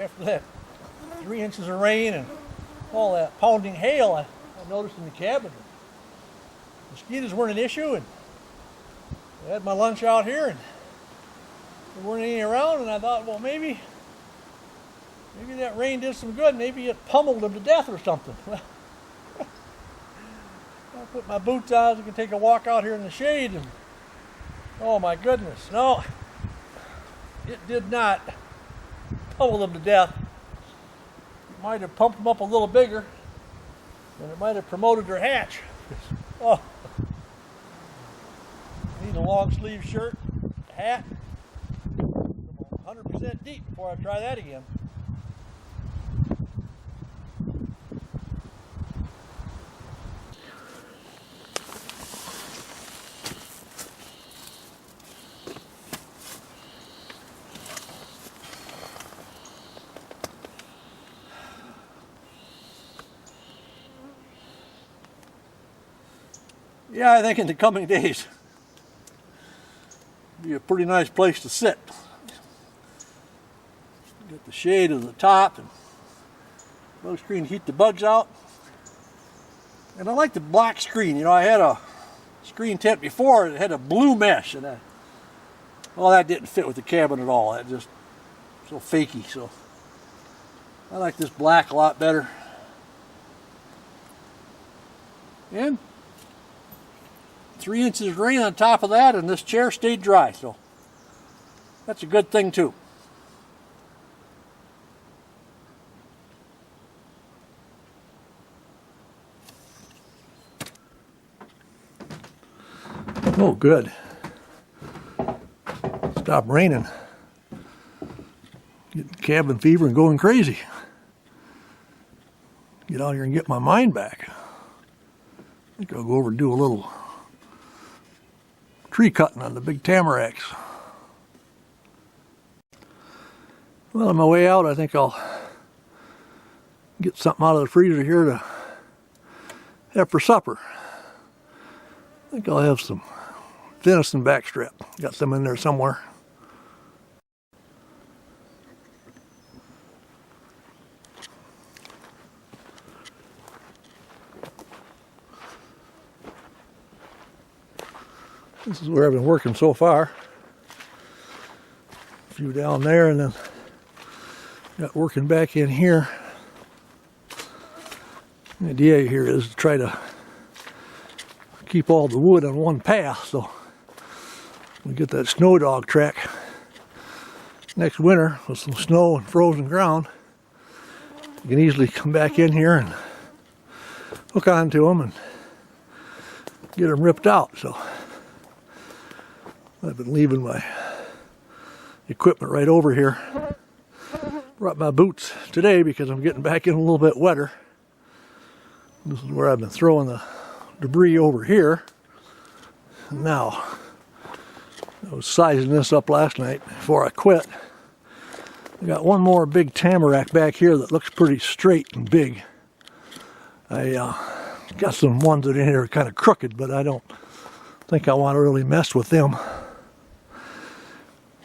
after that 3 inches of rain and all that pounding hail, I noticed in the cabin mosquitoes weren't an issue, and I had my lunch out here and there weren't any around, and I thought, well, maybe that rain did some good. Maybe it pummeled them to death or something. Well, I put my boots on so I can take a walk out here in the shade, and oh my goodness, no, it did not pummel them to death. It might have pumped them up a little bigger, and it might have promoted their hatch. Oh, need a long sleeve shirt, a hat, 100% deep before I try that again. Yeah, I think in the coming days, it'll be a pretty nice place to sit. Get the shade at the top and low screen to heat the bugs out. And I like the black screen. You know, I had a screen tent before, it had a blue mesh, and well, that didn't fit with the cabin at all. That just so fakey. So I like this black a lot better. And 3 inches of rain on top of that, and this chair stayed dry, so that's a good thing too. Oh, good. Stop raining. Getting cabin fever and going crazy. Get out here and get my mind back. I think I'll go over and do a little tree cutting on the big tamaracks. Well, on my way out, I think I'll get something out of the freezer here to have for supper. I think I'll have some venison backstrap. Got some in there somewhere. This is where I've been working so far. A few down there, and then got working back in here. The idea here is to try to keep all the wood on one path, so we get that snow dog track next winter with some snow and frozen ground. You can easily come back in here and hook onto them and get them ripped out. So I've been leaving my equipment right over here. Brought my boots today because I'm getting back in a little bit wetter. This is where I've been throwing the debris over here. Now, I was sizing this up last night before I quit. I got one more big tamarack back here that looks pretty straight and big. I got some ones that in here are kind of crooked, but I don't think I want to really mess with them.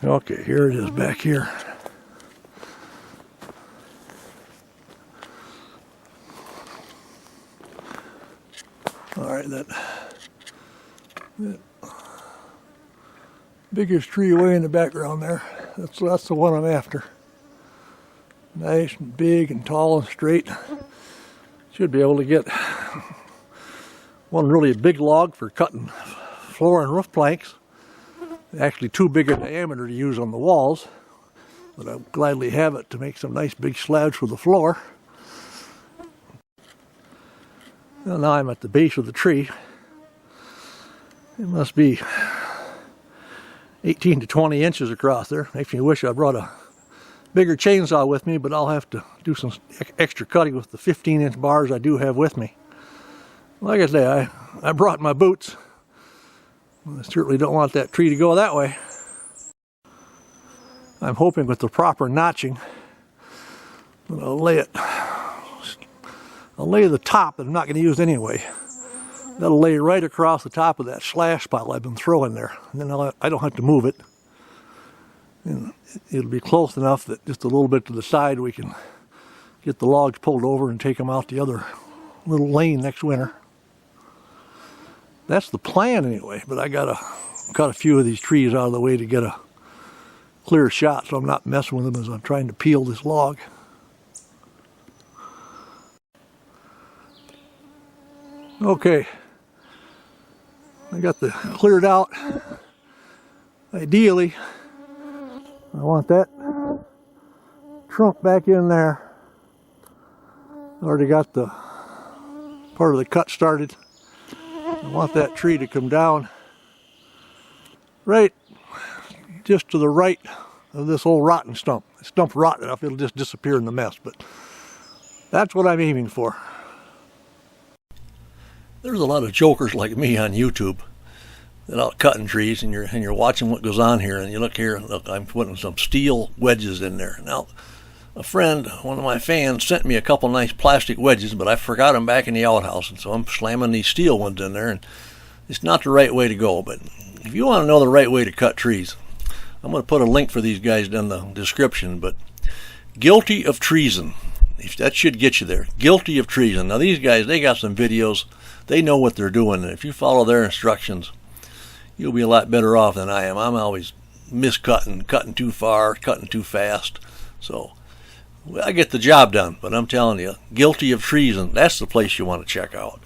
Okay, here it is back here. All right, that biggest tree way in the background there, that's the one I'm after. Nice and big and tall and straight. Should be able to get one really big log for cutting floor and roof planks. Actually too big a diameter to use on the walls, but I'll gladly have it to make some nice big slabs for the floor. Well, now I'm at the base of the tree. It must be 18 to 20 inches across there. Makes me wish I brought a bigger chainsaw with me, but I'll have to do some extra cutting with the 15-inch bars I do have with me. Like I say, I brought my boots. I certainly don't want that tree to go that way. I'm hoping with the proper notching that I'll lay the top that I'm not going to use anyway. That'll lay right across the top of that slash pile I've been throwing there. And then I don't have to move it. And it'll be close enough that just a little bit to the side we can get the logs pulled over and take them out the other little lane next winter. That's the plan anyway, but I gotta cut a few of these trees out of the way to get a clear shot so I'm not messing with them as I'm trying to peel this log. Okay, I got the cleared out. Ideally, I want that trunk back in there. Already got the part of the cut started. I want that tree to come down right just to the right of this old rotten stump. The stump's rotten enough, it'll just disappear in the mess, but that's what I'm aiming for. There's a lot of jokers like me on YouTube that out cutting trees, and you're watching what goes on here, and you look here, look, I'm putting some steel wedges in there. Now, a friend, one of my fans, sent me a couple nice plastic wedges, but I forgot them back in the outhouse, and so I'm slamming these steel ones in there, and it's not the right way to go. But if you want to know the right way to cut trees, I'm going to put a link for these guys in the description, but guilty of treason. That should get you there. Guilty of treason. Now, these guys, they got some videos. They know what they're doing, and if you follow their instructions, you'll be a lot better off than I am. I'm always miscutting, cutting too far, cutting too fast. So I get the job done, but I'm telling you, guilty of treason, that's the place you want to check out.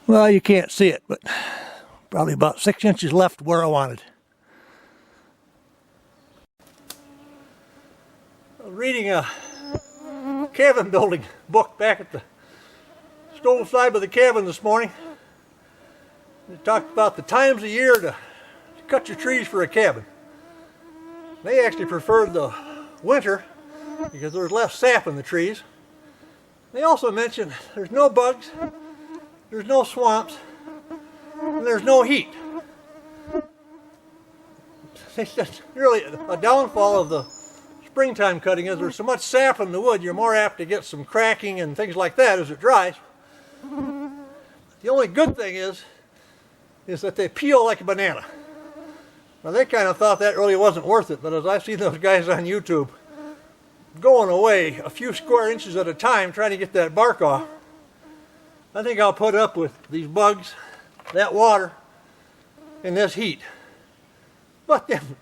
Well, you can't see it, but probably about 6 inches left where I wanted. I was reading a cabin building book back at the stove side of the cabin this morning. It talked about the times of year to cut your trees for a cabin. They actually preferred the winter because there's less sap in the trees. They also mentioned there's no bugs, there's no swamps, and there's no heat. They said really a downfall of the springtime cutting is there's so much sap in the wood, you're more apt to get some cracking and things like that as it dries. The only good thing is that they peel like a banana. Now they kind of thought that really wasn't worth it, but as I've seen those guys on YouTube going away a few square inches at a time trying to get that bark off, I think I'll put up with these bugs, that water, and this heat. But then,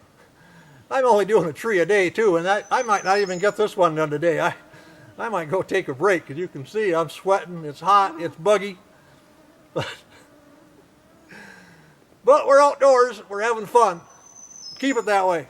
I'm only doing a tree a day too, and I might not even get this one done today. I might go take a break, because you can see I'm sweating, it's hot, it's buggy. But we're outdoors, we're having fun. Keep it that way.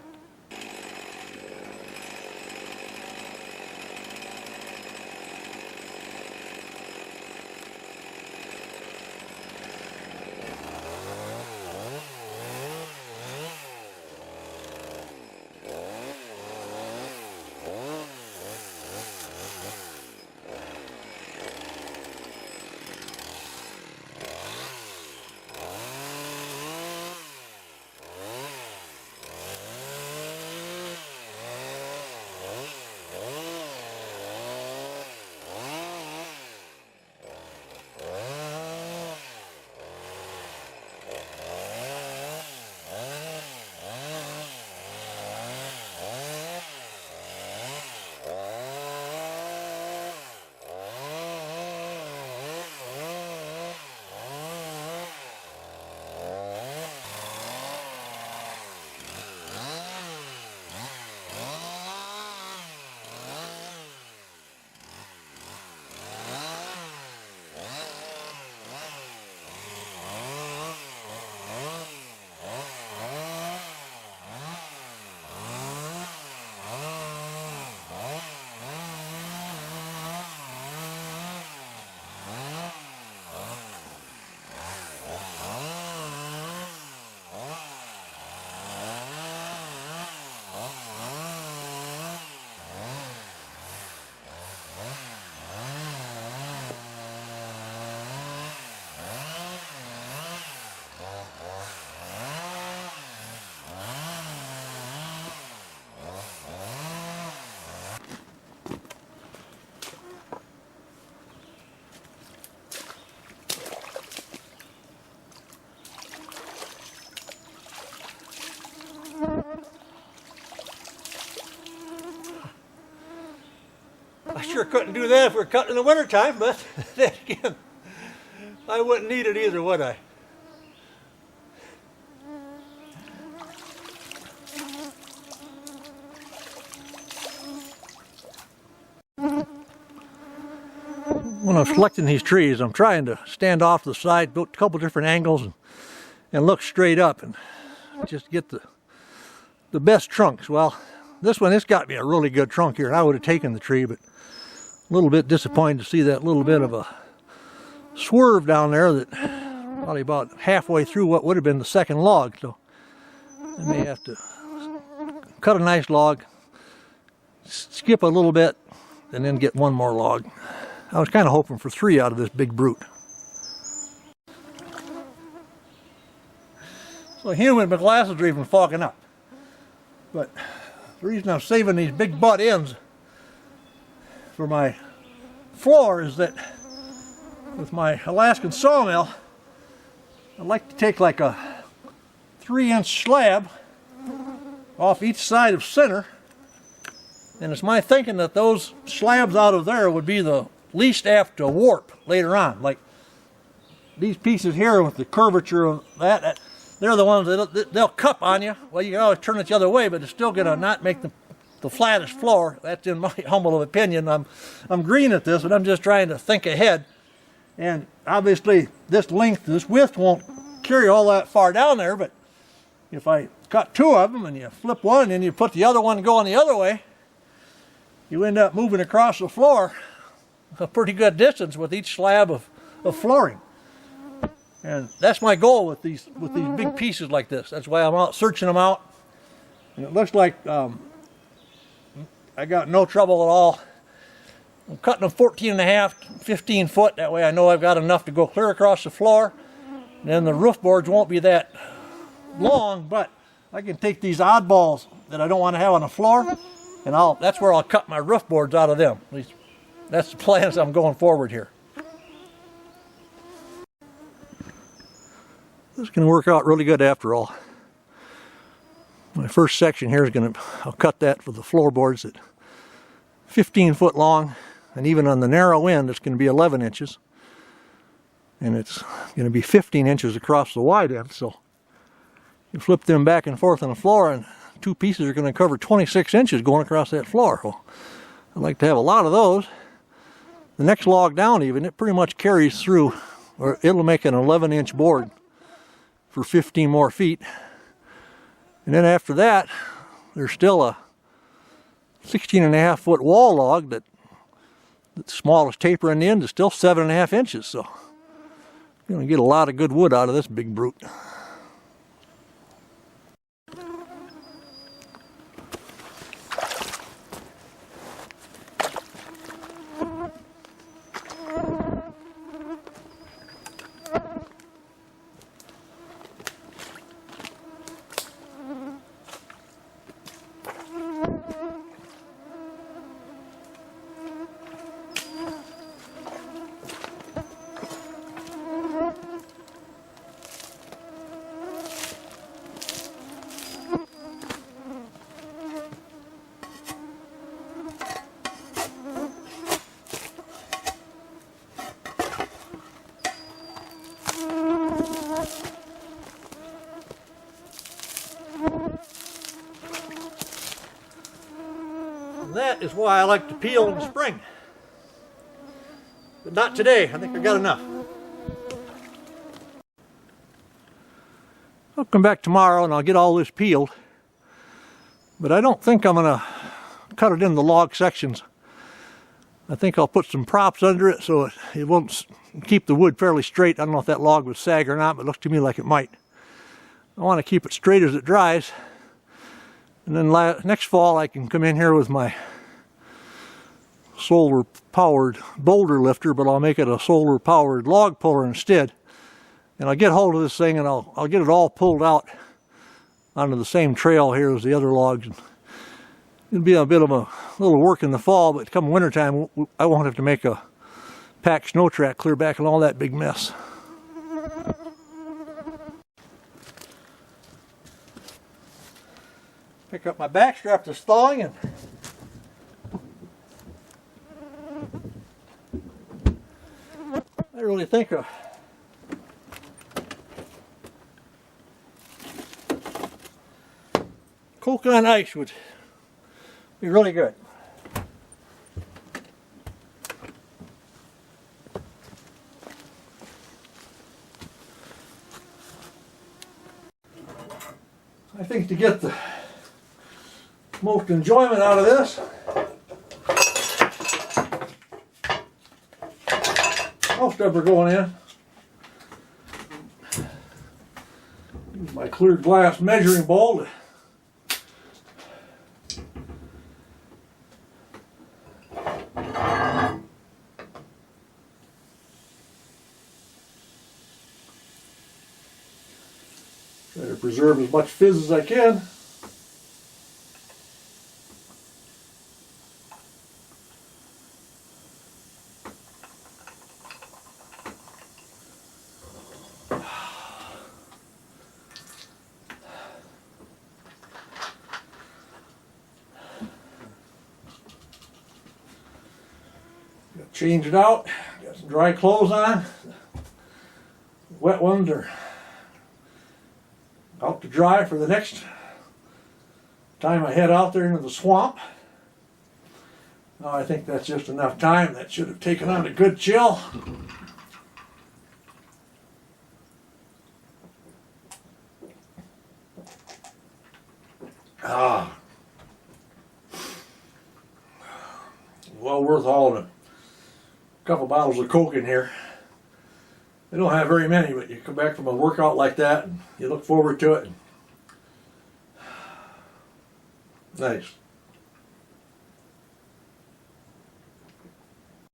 sure couldn't do that if we were cutting in the wintertime, but then again, I wouldn't need it either, would I? When I'm selecting these trees, I'm trying to stand off to the side, build a couple different angles, and look straight up and just get the best trunks. Well, this one, it's got me a really good trunk here, and I would have taken the tree, but a little bit disappointed to see that little bit of a swerve down there that probably about halfway through what would have been the second log. So I may have to cut a nice log, skip a little bit, and then get one more log. I was kind of hoping for 3 out of this big brute. So human, my glasses are even fogging up. But the reason I'm saving these big butt ends for my floor is that with my Alaskan sawmill, I like to take like a 3-inch slab off each side of center, and it's my thinking that those slabs out of there would be the least apt to warp later on. Like these pieces here with the curvature of that, they're the ones that they'll cup on you. Well, you can always turn it the other way, but it's still gonna not make the flattest floor. That's in my humble opinion. I'm green at this, but I'm just trying to think ahead. And obviously this length, this width won't carry all that far down there, but if I cut 2 of them and you flip one and you put the other one going the other way, you end up moving across the floor a pretty good distance with each slab of flooring. And that's my goal with these big pieces like this. That's why I'm out searching them out. And it looks like I got no trouble at all. I'm cutting them 14.5, 15 foot. That way I know I've got enough to go clear across the floor. And then the roof boards won't be that long, but I can take these oddballs that I don't want to have on the floor, and that's where I'll cut my roof boards out of them. At least that's the plan as I'm going forward here. This is going to work out really good after all. My first section here is I'll cut that for the floorboards at 15 foot long, and even on the narrow end it's going to be 11 inches. And it's going to be 15 inches across the wide end, so you flip them back and forth on the floor and 2 pieces are going to cover 26 inches going across that floor. Well, I'd like to have a lot of those. The next log down even, it pretty much carries through, or it'll make an 11-inch board for 15 more feet. And then after that, there's still a 16.5 foot wall log that the smallest taper in the end is still 7.5 inches. So you're going to get a lot of good wood out of this big brute. And that is why I like to peel in the spring. But not today. I think I got enough. I'll come back tomorrow and I'll get all this peeled. But I don't think I'm going to cut it in the log sections. I think I'll put some props under it so it won't keep the wood fairly straight. I don't know if that log would sag or not, but it looks to me like it might. I want to keep it straight as it dries. And then next fall I can come in here with my solar powered boulder lifter, but I'll make it a solar powered log puller instead. And I'll get hold of this thing and I'll get it all pulled out onto the same trail here as the other logs. It'll be a bit of a little work in the fall, but come wintertime I won't have to make a packed snow track clear back and all that big mess. Pick up my back strap that's thawing and really think a Coke on ice would be really good. I think to get the most enjoyment out of this, most of are going in. Use my clear glass measuring bowl to try to preserve as much fizz as I can. Change it out. Got some dry clothes on. Wet ones are out to dry for the next time I head out there into the swamp. Now I think that's just enough time. That should have taken on a good chill. Ah, well worth all of it. A couple bottles of Coke in here. They don't have very many, but you come back from a workout like that and you look forward to it. Nice.